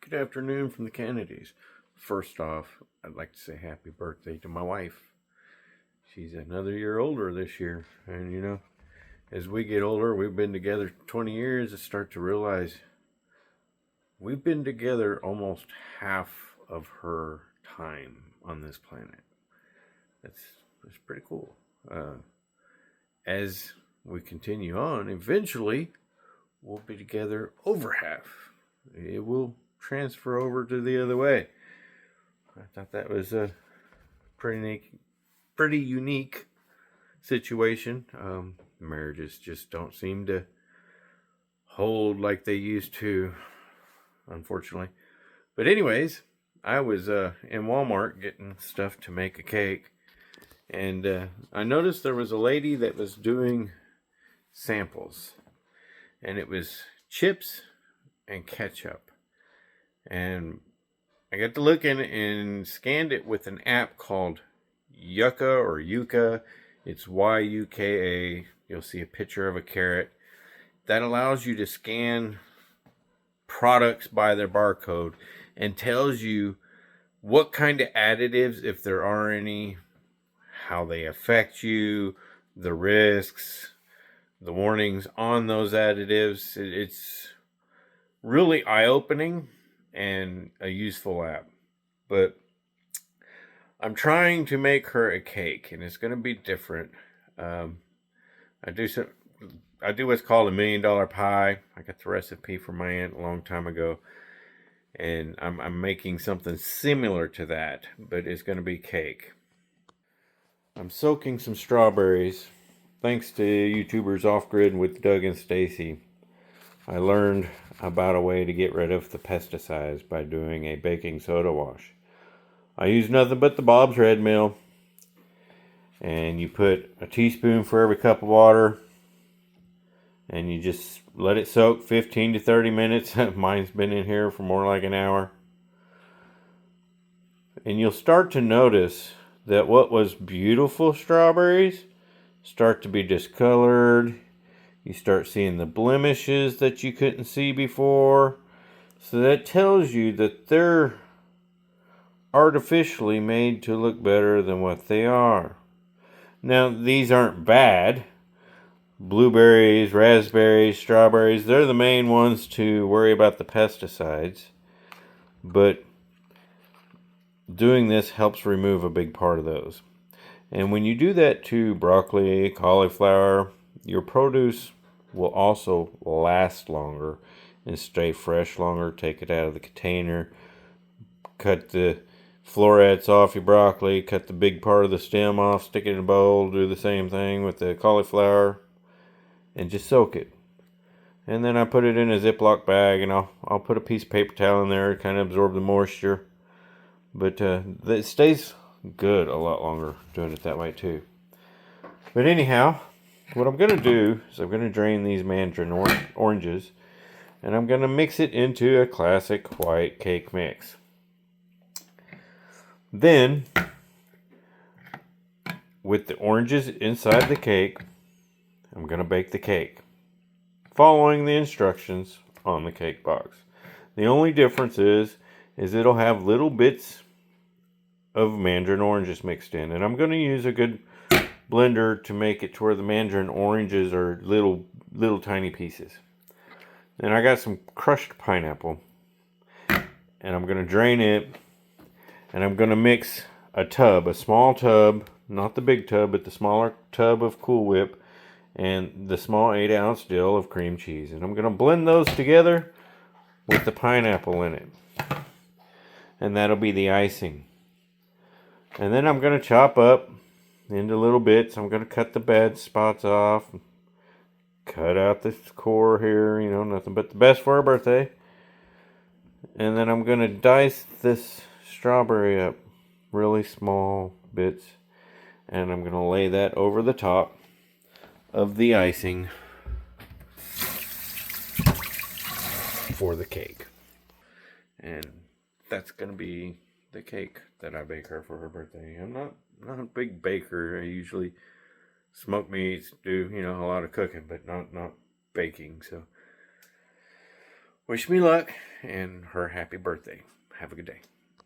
Good afternoon from the Kennedys. First off, I'd like to say happy birthday to my wife. She's another year older this year. And as we get older, we've been together 20 years, I start to realize we've been together almost half of her time on this planet. That's pretty cool. As we continue on, eventually we'll be together over half. It will transfer over to the other way. I thought that was a pretty unique situation. Marriages just don't seem to hold like they used to, unfortunately. But anyways, I was in Walmart getting stuff to make a cake, and I noticed there was a lady that was doing samples, and it was chips and ketchup. And I got to look in and scanned it with an app called Yuka or Yuka. It's Yuka. You'll see a picture of a carrot. That allows you to scan products by their barcode and tells you what kind of additives, if there are any, how they affect you, the risks, the warnings on those additives. It's really eye-opening and a useful app. But I'm trying to make her a cake, and it's going to be different. I do what's called $1,000,000 pie. I got the recipe from my aunt a long time ago, and I'm making something similar to that, but it's going to be cake. I'm soaking some strawberries. Thanks to YouTubers Off Grid with Doug and Stacy, I learned about a way to get rid of the pesticides by doing a baking soda wash. I use nothing but the Bob's Red Mill, and you put a teaspoon for every cup of water, and you just let it soak 15 to 30 minutes. Mine's been in here for more like an hour. And you'll start to notice that what was beautiful strawberries start to be discolored. You start seeing the blemishes that you couldn't see before. So that tells you that they're artificially made to look better than what they are. Now, these aren't bad. Blueberries, raspberries, strawberries, they're the main ones to worry about the pesticides. But doing this helps remove a big part of those. And when you do that to broccoli, cauliflower, your produce will also last longer and stay fresh longer. Take it out of the container, cut the florets off your broccoli, cut the big part of the stem off, stick it in a bowl, do the same thing with the cauliflower, and just soak it. And then I put it in a Ziploc bag, and I'll put a piece of paper towel in there to kind of absorb the moisture. But it stays good a lot longer doing it that way too. But anyhow, what I'm going to do is I'm going to drain these mandarin oranges, and I'm going to mix it into a classic white cake mix. Then, with the oranges inside the cake, I'm going to bake the cake, following the instructions on the cake box. The only difference is it'll have little bits of mandarin oranges mixed in, and I'm going to use a good blender to make it to where the mandarin oranges are little tiny pieces. And I got some crushed pineapple, and I'm going to drain it, and I'm going to mix a small tub, not the big tub, but the smaller tub of Cool Whip, and the small 8-ounce dill of cream cheese. And I'm going to blend those together with the pineapple in it. And that'll be the icing. And then I'm going to chop up into little bits. I'm going to cut the bad spots off. Cut out this core here, nothing but the best for our birthday. And then I'm going to dice this strawberry up really small bits. And I'm going to lay that over the top of the icing for the cake. And that's going to be the cake that I bake her for her birthday. I'm not a big baker. I usually smoke meats, do a lot of cooking, but not baking. So Wish me luck and her happy birthday. Have a good day.